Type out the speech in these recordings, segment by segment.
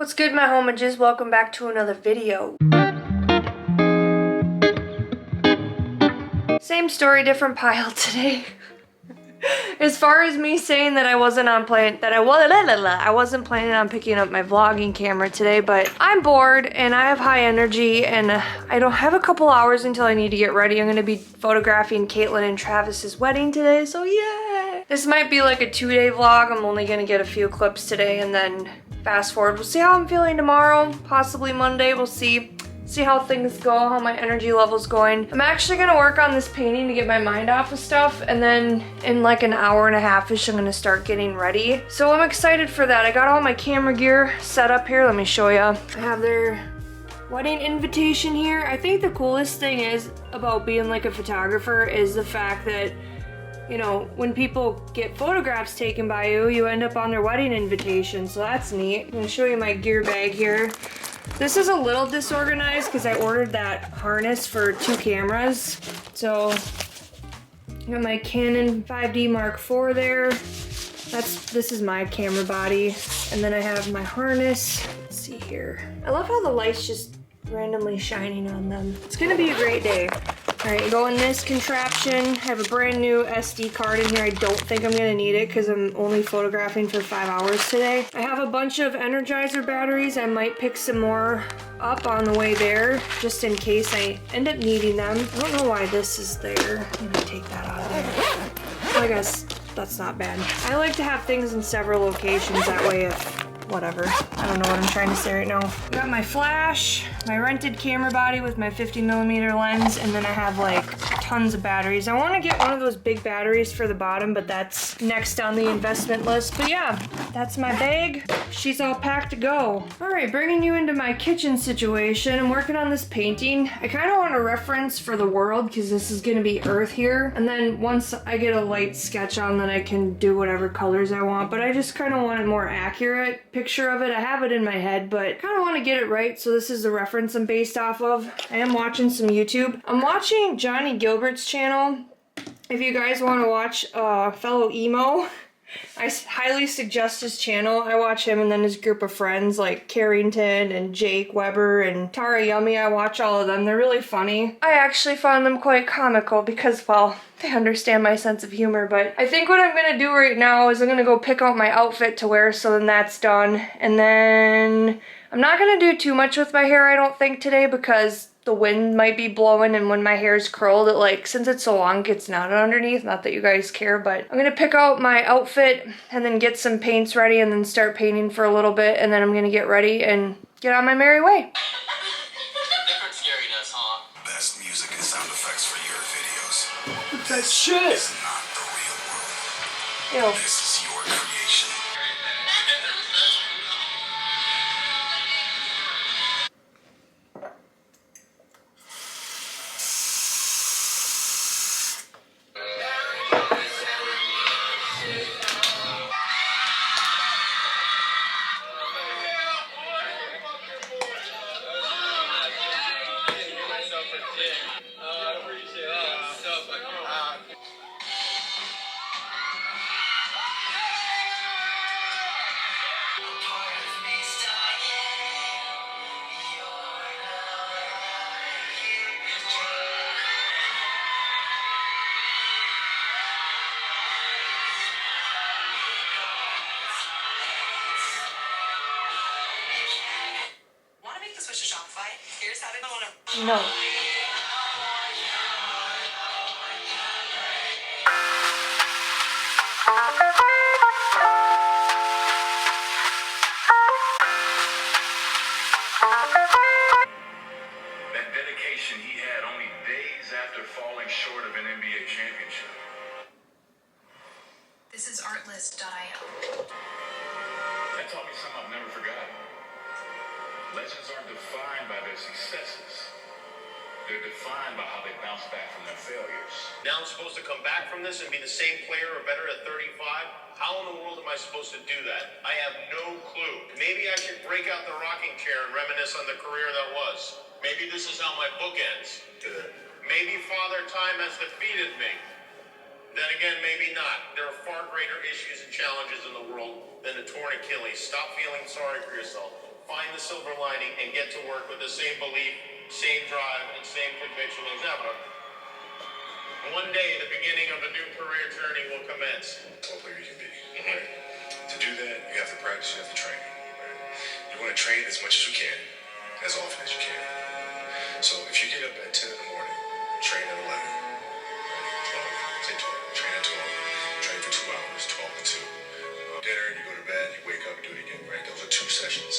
What's good, my homages? Welcome back to another video. Same story, different pile today. As far as me saying that I wasn't planning on picking up my vlogging camera today, but I'm bored and I have high energy and I don't have a couple hours until I need to get ready. I'm gonna be photographing Caitlin and Travis's wedding today, so yeah. This might be like a 2-day vlog. I'm only gonna get a few clips today and then fast forward. We'll see how I'm feeling tomorrow, possibly Monday, we'll see. See how things go, how my energy level's going. I'm actually gonna work on this painting to get my mind off of stuff, and then in like an hour and a half-ish, I'm gonna start getting ready. So I'm excited for that. I got all my camera gear set up here. Let me show you. I have their wedding invitation here. I think the coolest thing is about being like a photographer is the fact that, you know, when people get photographs taken by you, you end up on their wedding invitation, so that's neat. I'm gonna show you my gear bag here. This is a little disorganized because I ordered that harness for 2 cameras. So, I got my Canon 5D Mark IV there. This is my camera body. And then I have my harness. Let's see here. I love how the light's just randomly shining on them. It's gonna be a great day. All right, go in this contraption. I have a brand new SD card in here. I don't think I'm gonna need it because I'm only photographing for 5 hours today. I have a bunch of Energizer batteries. I might pick some more up on the way there, just in case I end up needing them. I don't know why this is there. I'm gonna take that out of there. I guess that's not bad. I like to have things in several locations, that way if whatever. I don't know what I'm trying to say right now. I got my flash, my rented camera body with my 50mm lens, and then I have like tons of batteries. I want to get one of those big batteries for the bottom, but that's next on the investment list. But yeah, that's my bag. She's all packed to go. All right, bringing you into my kitchen situation. I'm working on this painting. I kind of want a reference for the world because this is going to be Earth here. And then once I get a light sketch on, then I can do whatever colors I want. But I just kind of want a more accurate picture of it. I have it in my head, but kind of want to get it right, so this is the reference I'm based off of. I am watching some YouTube. I'm watching Johnny Gilbert's channel. If you guys want to watch fellow emo, I highly suggest his channel. I watch him and then his group of friends like Carrington and Jake Weber and Tara Yummy. I watch all of them. They're really funny. I actually found them quite comical because, well, they understand my sense of humor. But I think what I'm gonna do right now is I'm gonna go pick out my outfit to wear, so then that's done. And then I'm not gonna do too much with my hair, I don't think, today, because the wind might be blowing, and when my hair is curled, it, like, since it's so long, it gets knotted underneath. Not that you guys care, but I'm gonna pick out my outfit and then get some paints ready and then start painting for a little bit, and then I'm gonna get ready and get on my merry way. Different scariness, huh? Best music and sound effects for your videos. That shit! This is not the real world. Ew. This is your creation. Switch to Shopify. Here's how to No. That dedication he had only days after falling short of an NBA championship. This is artlist.io. That taught me something I've never forgotten. Legends aren't defined by their successes. They're defined by how they bounce back from their failures. Now I'm supposed to come back from this and be the same player or better at 35? How in the world am I supposed to do that? I have no clue. Maybe I should break out the rocking chair and reminisce on the career that was. Maybe this is how my book ends. Maybe Father Time has defeated me. Then again, maybe not. There are far greater issues and challenges in the world than a torn Achilles. Stop feeling sorry for yourself. find the silver lining, and get to work with the same belief, same drive, and same conviction as ever. One day, the beginning of a new career journey will commence. All player you can be. Right? To do that, you have to practice, you have to train. Right? You want to train as much as you can, as often as you can. So if you get up at 10 in the morning, train at 11, right? 12, say 12, train at 12, train for 2 hours, 12 to 2. Dinner, you go to bed, you wake up, do it again, right? Those are 2 sessions.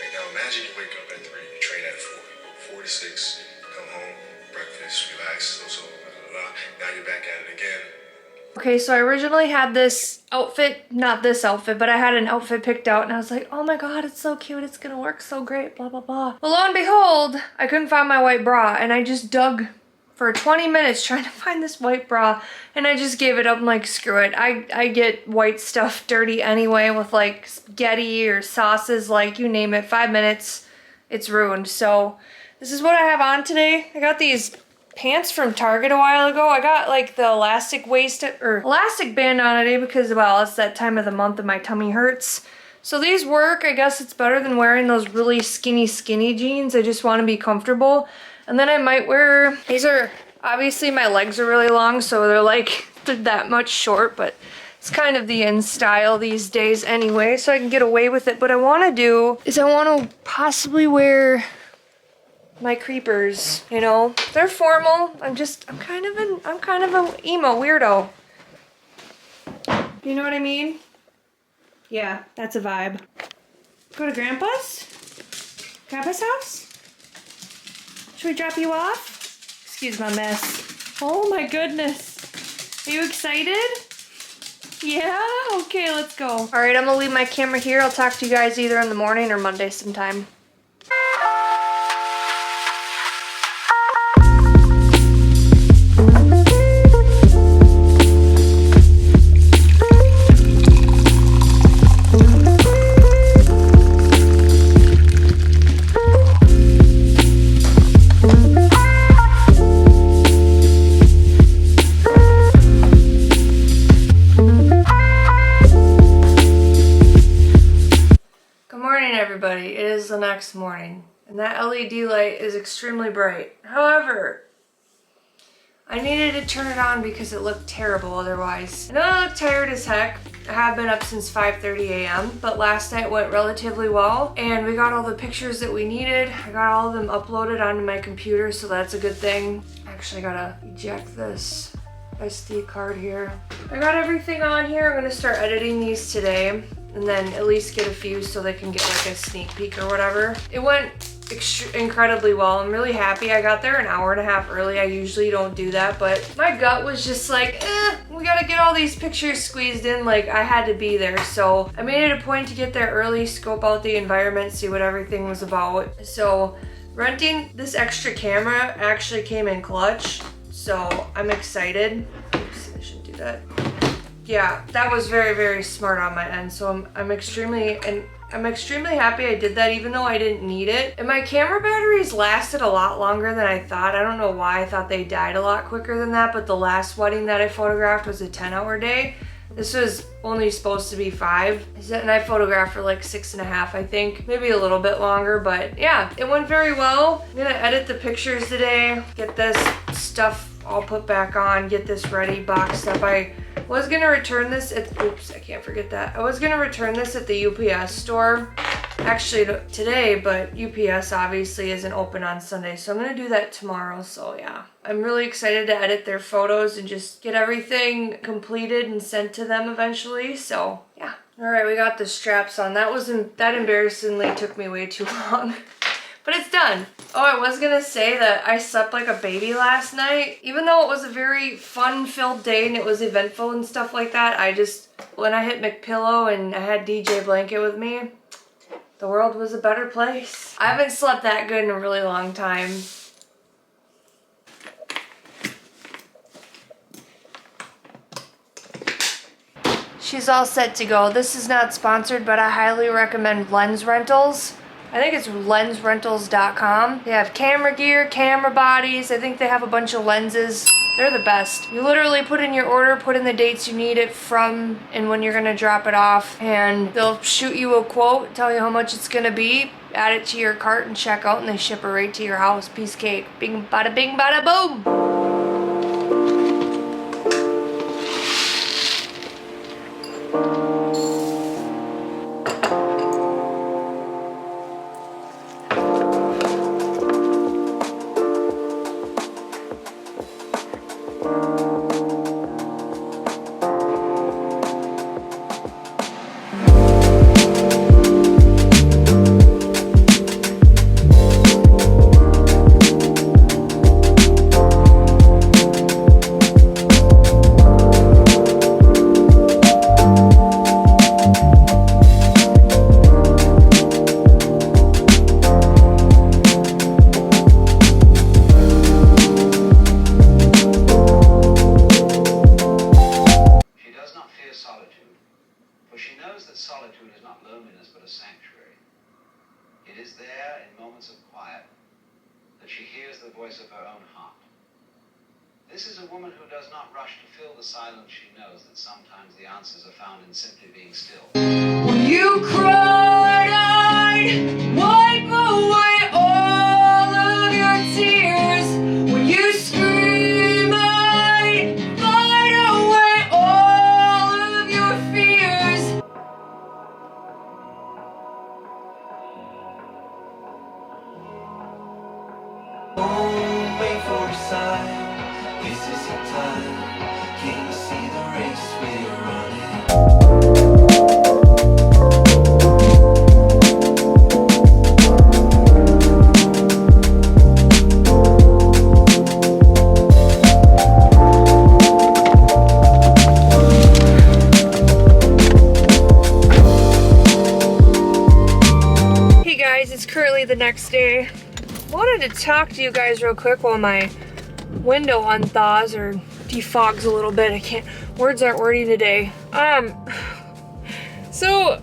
Right now, imagine you wake up at 3, you train at 4, 4 to 6, come home, breakfast, relax, so now you're back at it again. Okay, so I originally had this outfit, not this outfit, but I had an outfit picked out and I was like, oh my god, it's so cute, it's gonna work so great, blah, blah, blah. Well, lo and behold, I couldn't find my white bra and I just dug for 20 minutes trying to find this white bra and I just gave it up. I'm like, screw it. I get white stuff dirty anyway with like spaghetti or sauces, like you name it, 5 minutes, it's ruined. So this is what I have on today. I got these pants from Target a while ago. I got like the elastic waist or elastic band on today because, well, it's that time of the month and my tummy hurts. So these work. I guess it's better than wearing those really skinny jeans. I just want to be comfortable. And then I might wear, these are, obviously my legs are really long, so they're that much short, but it's kind of the in style these days anyway, so I can get away with it. But I want to do is I want to possibly wear my creepers, you know, they're formal. I'm kind of an emo weirdo. You know what I mean? Yeah, that's a vibe. Go to Grandpa's house? Should we drop you off? Excuse my mess. Oh my goodness. Are you excited? Yeah? Okay, let's go. All right, I'm gonna leave my camera here. I'll talk to you guys either in the morning or Monday sometime. Everybody, it is the next morning and that LED light is extremely bright. However, I needed to turn it on because it looked terrible otherwise. I know I look tired as heck. I have been up since 5:30 a.m. but last night went relatively well and we got all the pictures that we needed. I got all of them uploaded onto my computer, so that's a good thing. Actually, I gotta eject this SD card here. I got everything on here. I'm gonna start editing these today and then at least get a few so they can get like a sneak peek or whatever. It went incredibly well. I'm really happy. I got there an hour and a half early. I usually don't do that, but my gut was just like, we gotta get all these pictures squeezed in. Like, I had to be there. So I made it a point to get there early, scope out the environment, see what everything was about. So renting this extra camera actually came in clutch. So I'm excited. Oops, I shouldn't do that. Yeah, that was very, very smart on my end. So I'm extremely happy I did that, even though I didn't need it. And my camera batteries lasted a lot longer than I thought. I don't know why. I thought they died a lot quicker than that, but the last wedding that I photographed was a 10-hour day. This was only supposed to be 5, and I photographed for like 6.5, I think. Maybe a little bit longer, but yeah, it went very well. I'm gonna edit the pictures today, get this stuff all put back on, get this ready, boxed up. I was gonna return this at, oops, I can't forget that. I was gonna return this at the UPS store actually today, but UPS obviously isn't open on Sunday, so I'm gonna do that tomorrow. So yeah, I'm really excited to edit their photos and just get everything completed and sent to them eventually. So yeah. All right, we got the straps on. That embarrassingly took me way too long. But it's done. Oh, I was gonna say that I slept like a baby last night. Even though it was a very fun-filled day and it was eventful and stuff like that, when I hit McPillow and I had DJ Blanket with me, the world was a better place. I haven't slept that good in a really long time. She's all set to go. This is not sponsored, but I highly recommend Lens Rentals. I think it's lensrentals.com. They have camera gear, camera bodies. I think they have a bunch of lenses. They're the best. You literally put in your order, put in the dates you need it from and when you're gonna drop it off, and they'll shoot you a quote, tell you how much it's gonna be, add it to your cart and check out, and they ship it right to your house. Piece of cake. Bing bada bing bada boom. It is there in moments of quiet that she hears the voice of her own heart. This is a woman who does not rush to fill the silence. She knows that sometimes the answers are found in simply being still. When you cried, I'd wipe away all of your tears. When you scream, I'd fight away all of your fears. Don't wait for a sign. This is your time. Can you see the race we're running? Hey guys, it's currently the next day. Wanted to talk to you guys real quick while my window unthaws or defogs a little bit. Words aren't wordy today. So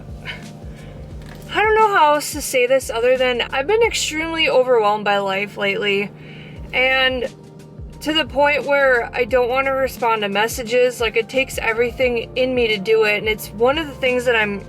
I don't know how else to say this other than I've been extremely overwhelmed by life lately, and to the point where I don't want to respond to messages. Like, it takes everything in me to do it, and it's one of the things that I'm,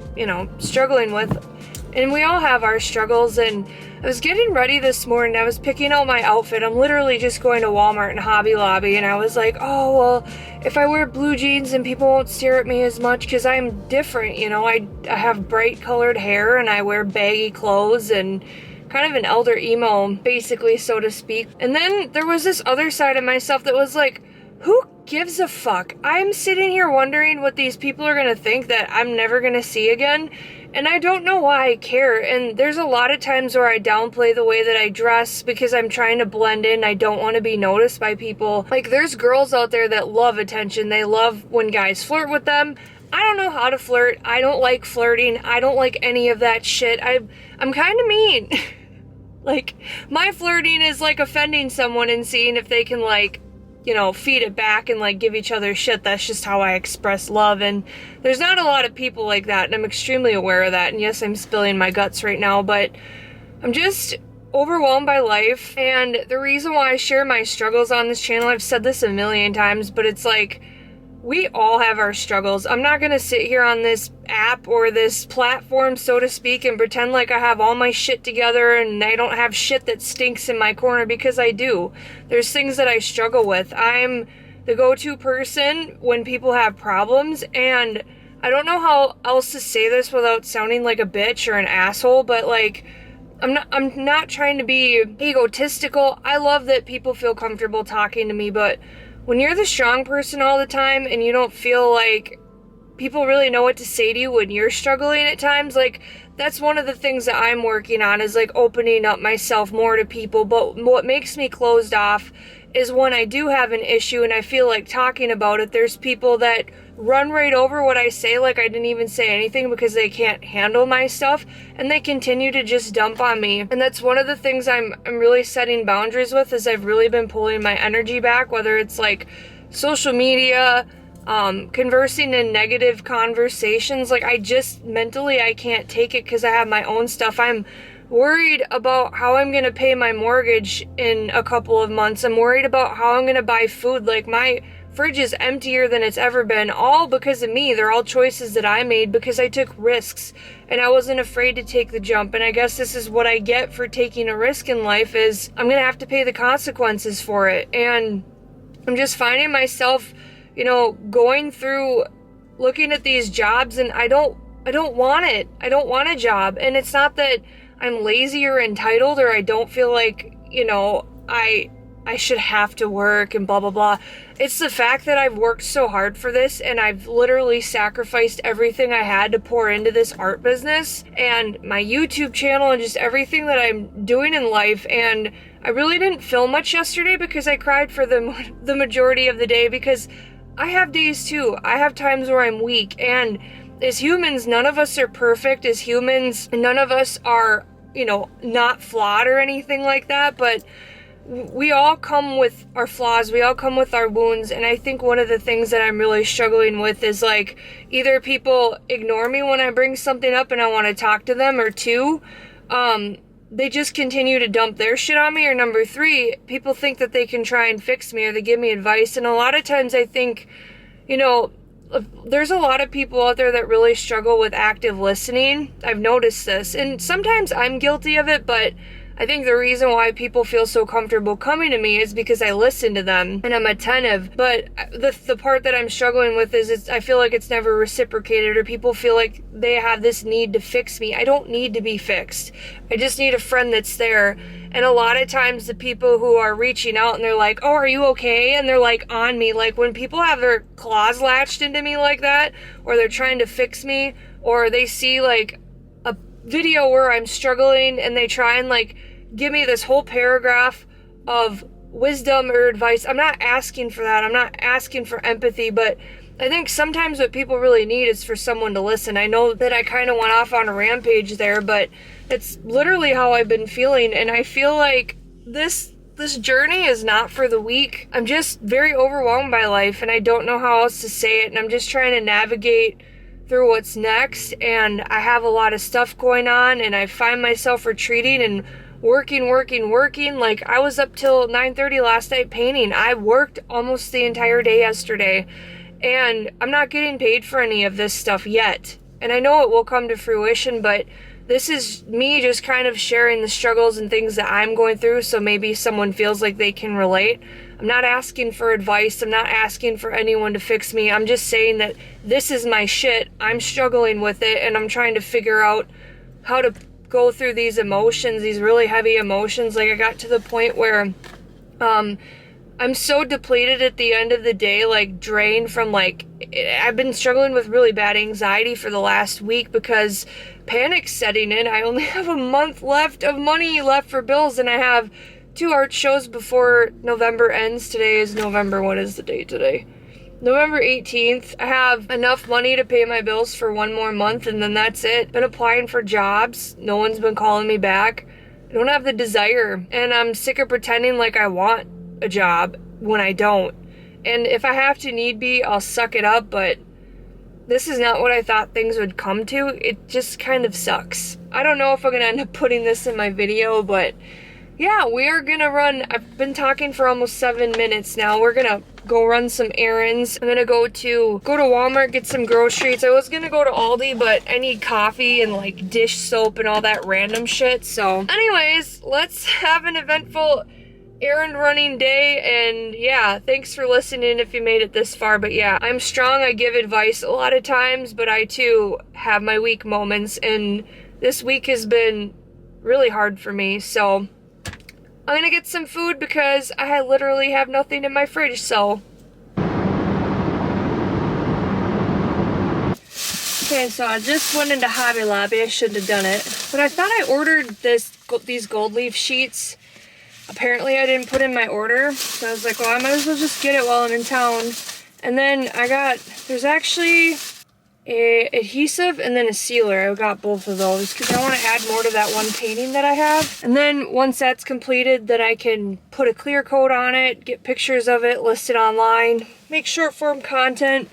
struggling with. And we all have our struggles, and I was getting ready this morning. I was picking out my outfit. I'm literally just going to Walmart and Hobby Lobby, and I was like, oh, well, if I wear blue jeans and people won't stare at me as much because I'm different, I have bright colored hair and I wear baggy clothes and kind of an elder emo, basically, so to speak. And then there was this other side of myself that was like, who gives a fuck? I'm sitting here wondering what these people are gonna think that I'm never gonna see again, and I don't know why I care. And there's a lot of times where I downplay the way that I dress because I'm trying to blend in. I don't want to be noticed by people. Like, there's girls out there that love attention. They love when guys flirt with them. I don't know how to flirt. I don't like flirting. I don't like any of that shit. I'm kind of mean. Like, my flirting is like offending someone and seeing if they can, like, feed it back and, like, give each other shit. That's just how I express love, and there's not a lot of people like that, and I'm extremely aware of that. And yes, I'm spilling my guts right now, but I'm just overwhelmed by life. And the reason why I share my struggles on this channel, I've said this a million times, but it's like, we all have our struggles. I'm not gonna sit here on this app or this platform, so to speak, and pretend like I have all my shit together and I don't have shit that stinks in my corner, because I do. There's things that I struggle with. I'm the go-to person when people have problems, and I don't know how else to say this without sounding like a bitch or an asshole, but, like, I'm not trying to be egotistical. I love that people feel comfortable talking to me, but when you're the strong person all the time and you don't feel like people really know what to say to you when you're struggling at times, like, that's one of the things that I'm working on, is, like, opening up myself more to people. But what makes me closed off is when I do have an issue and I feel like talking about it, there's people that run right over what I say like I didn't even say anything because they can't handle my stuff, and they continue to just dump on me. And that's one of the things I'm really setting boundaries with, is I've really been pulling my energy back, whether it's like social media, conversing in negative conversations. Like, I just mentally, I can't take it because I have my own stuff. I'm worried about how I'm gonna pay my mortgage in a couple of months. I'm worried about how I'm gonna buy food. Like, my fridge is emptier than it's ever been, all because of me. They're all choices that I made because I took risks and I wasn't afraid to take the jump. And I guess this is what I get for taking a risk in life, is I'm gonna have to pay the consequences for it. And I'm just finding myself, you know, going through looking at these jobs, and I don't want it. I don't want a job. And it's not that I'm lazy or entitled or I don't feel like, you know, I should have to work and blah, blah, blah. It's the fact that I've worked so hard for this, and I've literally sacrificed everything I had to pour into this art business and my YouTube channel and just everything that I'm doing in life. And I really didn't film much yesterday because I cried for the majority of the day, because I have days too. I have times where I'm weak, and as humans, none of us are perfect. As humans, none of us are, you know, not flawed or anything like that, but we all come with our flaws. We all come with our wounds. And I think one of the things that I'm really struggling with is, like, either people ignore me when I bring something up and I want to talk to them, or two, they just continue to dump their shit on me, or number three, people think that they can try and fix me, or they give me advice. And a lot of times I think, you know, there's a lot of people out there that really struggle with active listening. I've noticed this, and sometimes I'm guilty of it, but I think the reason why people feel so comfortable coming to me is because I listen to them and I'm attentive. But the part that I'm struggling with is I feel like it's never reciprocated, or people feel like they have this need to fix me. I don't need to be fixed. I just need a friend that's there. And a lot of times the people who are reaching out and they're like, oh, are you okay? And they're like on me. Like, when people have their claws latched into me like that, or they're trying to fix me, or they see like a video where I'm struggling and they try and like give me this whole paragraph of wisdom or advice. I'm not asking for that. I'm not asking for empathy, but I think sometimes what people really need is for someone to listen. I know that I kind of went off on a rampage there, but it's literally how I've been feeling. And I feel like this journey is not for the weak. I'm just very overwhelmed by life, and I don't know how else to say it. And I'm just trying to navigate through what's next. And I have a lot of stuff going on, and I find myself retreating and working. Like, I was up till 9:30 last night painting. I worked almost the entire day yesterday, and I'm not getting paid for any of this stuff yet. And I know it will come to fruition, but this is me just kind of sharing the struggles and things that I'm going through, so maybe someone feels like they can relate. I'm not asking for advice. I'm not asking for anyone to fix me. I'm just saying that this is my shit. I'm struggling with it, and I'm trying to figure out how to go through these emotions, these really heavy emotions. Like, I got to the point where I'm so depleted at the end of the day, like drained from, like, I've been struggling with really bad anxiety for the last week because panic's setting in. I only have a month left of money left for bills, and I have 2 art shows before November ends. Today is November, what is the date today? November 18th. I have enough money to pay my bills for 1 more month, and then that's it. Been applying for jobs. No one's been calling me back. I don't have the desire, and I'm sick of pretending like I want a job when I don't. And if I have to need be, I'll suck it up, but this is not what I thought things would come to. It just kind of sucks. I don't know if I'm gonna end up putting this in my video, but yeah, we are gonna run. I've been talking for almost 7 minutes now. We're gonna go run some errands. I'm gonna go to Walmart, get some groceries. I was gonna go to Aldi, but I need coffee and like dish soap and all that random shit. So anyways, let's have an eventful errand running day. And yeah, thanks for listening if you made it this far. But yeah, I'm strong. I give advice a lot of times, but I too have my weak moments, and this week has been really hard for me. So I'm gonna get some food because I literally have nothing in my fridge, so. Okay, so I just went into Hobby Lobby. I shouldn't have done it. But I thought I ordered these gold leaf sheets. Apparently I didn't put in my order. So I was like, well, I might as well just get it while I'm in town. And then there's actually a adhesive and then a sealer. I got both of those because I want to add more to that one painting that I have. And then once that's completed, then I can put a clear coat on it, get pictures of it, list it online, make short form content.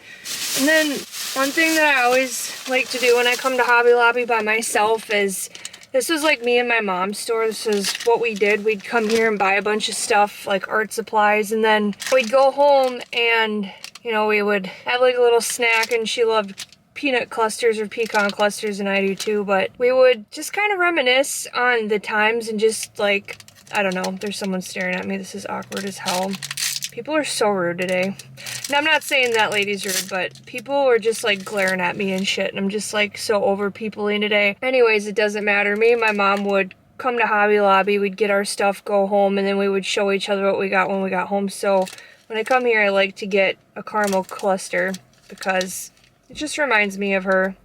And then one thing that I always like to do when I come to Hobby Lobby by myself is This was like me and my mom's store. This is what we did. We'd come here and buy a bunch of stuff like art supplies, and then we'd go home and, you know, we would have like a little snack, and she loved peanut clusters or pecan clusters, and I do too, but we would just kind of reminisce on the times and just like, I don't know, there's someone staring at me. This is awkward as hell. People are so rude today. And I'm not saying that lady's rude, but people are just like glaring at me and shit, and I'm just like so over peopling today. Anyways, it doesn't matter. Me and my mom would come to Hobby Lobby, we'd get our stuff, go home, and then we would show each other what we got when we got home. So when I come here, I like to get a caramel cluster because it just reminds me of her.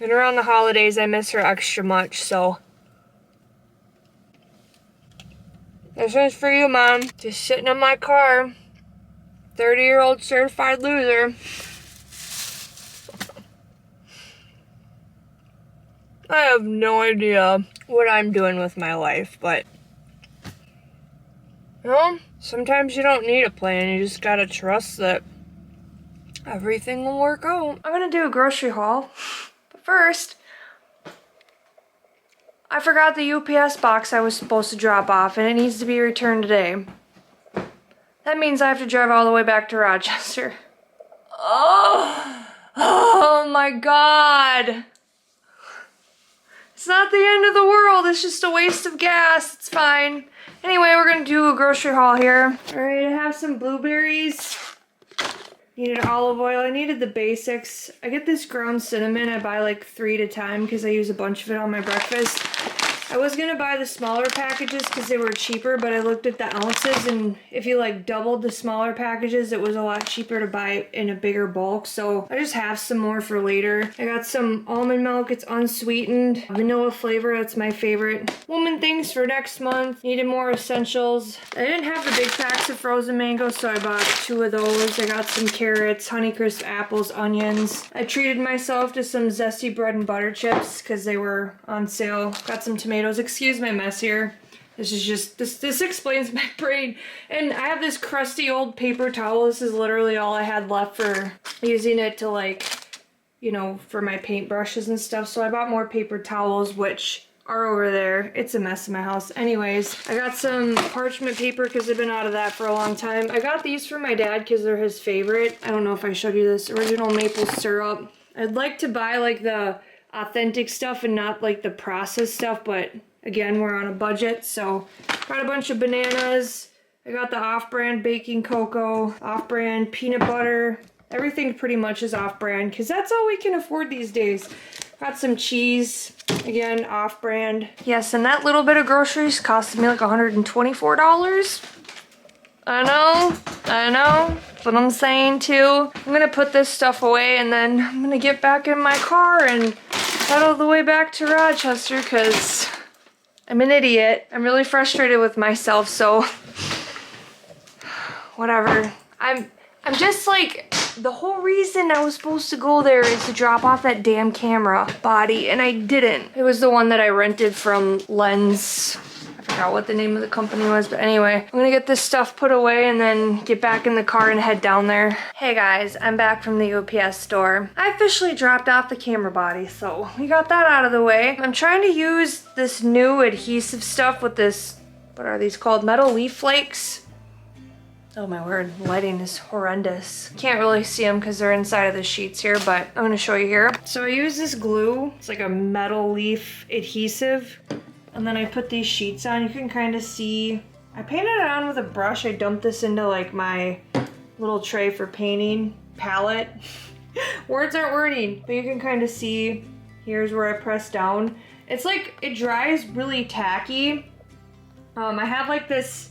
And around the holidays, I miss her extra much, so. This one's for you, Mom. Just sitting in my car. 30-year-old certified loser. I have no idea what I'm doing with my life, but you know, sometimes you don't need a plan. You just gotta trust that everything will work out. I'm gonna do a grocery haul, but first, I forgot the UPS box I was supposed to drop off, and it needs to be returned today. That means I have to drive all the way back to Rochester. Oh my God. It's not the end of the world, it's just a waste of gas, it's fine. Anyway, we're gonna do a grocery haul here. Alright, I have some blueberries. Needed olive oil, I needed the basics. I get this ground cinnamon, I buy like 3 at a time because I use a bunch of it on my breakfast. I was gonna buy the smaller packages because they were cheaper, but I looked at the ounces, and if you like doubled the smaller packages, it was a lot cheaper to buy in a bigger bulk, so I just have some more for later. I got some almond milk, it's unsweetened, vanilla flavor, that's my favorite. Woman things for next month, needed more essentials. I didn't have the big packs of frozen mangoes, so I bought 2 of those. I got some carrots, Honeycrisp apples, onions. I treated myself to some zesty bread and butter chips because they were on sale. Got some tomatoes. Excuse my mess here. This is just, this explains my brain. And I have this crusty old paper towel. This is literally all I had left for using it to like, you know, for my paintbrushes and stuff. So I bought more paper towels, which are over there. It's a mess in my house. Anyways, I got some parchment paper because I've been out of that for a long time. I got these for my dad because they're his favorite. I don't know if I showed you this. Original maple syrup. I'd like to buy like the authentic stuff and not like the processed stuff, but again, we're on a budget, so got a bunch of bananas. I got the off-brand baking cocoa, off-brand peanut butter. Everything pretty much is off-brand because that's all we can afford these days. Got some cheese, again, off-brand. Yes, and that little bit of groceries costed me like $124. I know, that's what I'm saying too. I'm gonna put this stuff away and then I'm gonna get back in my car and head all the way back to Rochester because I'm an idiot. I'm really frustrated with myself, so whatever. I'm just like, the whole reason I was supposed to go there is to drop off that damn camera body, and I didn't. It was the one that I rented from Lens. I forgot what the name of the company was, but anyway, I'm gonna get this stuff put away and then get back in the car and head down there. Hey guys, I'm back from the UPS store. I officially dropped off the camera body, so we got that out of the way. I'm trying to use this new adhesive stuff with this, what are these called? Metal leaf flakes. Oh my word, lighting is horrendous. Can't really see them because they're inside of the sheets here, but I'm gonna show you here. So I use this glue. It's like a metal leaf adhesive. And then I put these sheets on. You can kind of see, I painted it on with a brush. I dumped this into like my little tray for painting palette. Words aren't wording, but you can kind of see, here's where I press down. It's like, it dries really tacky. I have like this,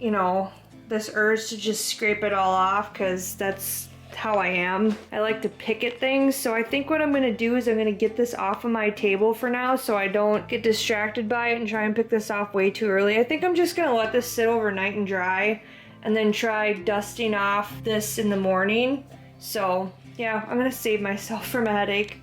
you know, this urge to just scrape it all off because that's how I am. I like to pick at things, so I think what I'm gonna do is I'm gonna get this off of my table for now so I don't get distracted by it and try and pick this off way too early. I think I'm just gonna let this sit overnight and dry and then try dusting off this in the morning. So yeah, I'm gonna save myself from a headache.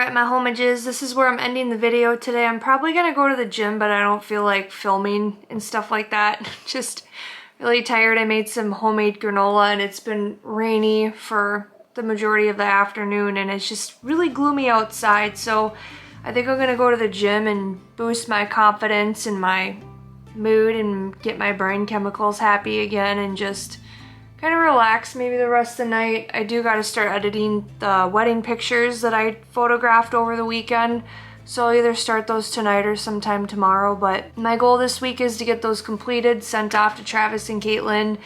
Alright, my homages, this is where I'm ending the video today. I'm probably gonna go to the gym, but I don't feel like filming and stuff like that. Just really tired. I made some homemade granola and it's been rainy for the majority of the afternoon and it's just really gloomy outside. So I think I'm gonna go to the gym and boost my confidence and my mood and get my brain chemicals happy again and just kind of relax maybe the rest of the night. I do gotta start editing the wedding pictures that I photographed over the weekend. So I'll either start those tonight or sometime tomorrow. But my goal this week is to get those completed, sent off to Travis and Caitlin.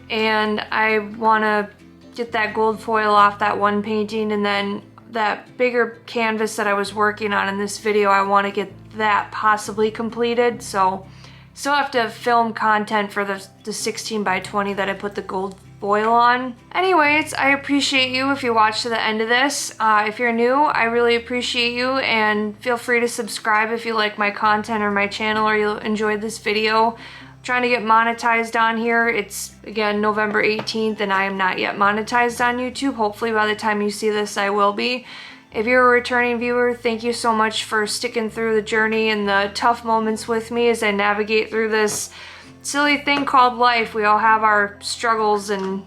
And I wanna get that gold foil off that one painting, and then that bigger canvas that I was working on in this video, I wanna get that possibly completed. So still have to film content for the 16 by 20 that I put the gold foil on. Anyways, I appreciate you if you watched to the end of this. If you're new, I really appreciate you, and feel free to subscribe if you like my content or my channel or you enjoyed this video. I'm trying to get monetized on here. It's, again, November 18th and I am not yet monetized on YouTube. Hopefully by the time you see this, I will be. If you're a returning viewer, thank you so much for sticking through the journey and the tough moments with me as I navigate through this silly thing called life. We all have our struggles and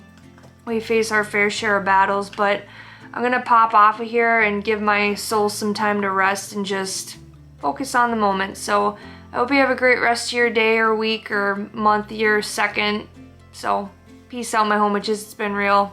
we face our fair share of battles, but I'm gonna pop off of here and give my soul some time to rest and just focus on the moment. So I hope you have a great rest of your day or week or month, year, second. So peace out, my homages. It's been real.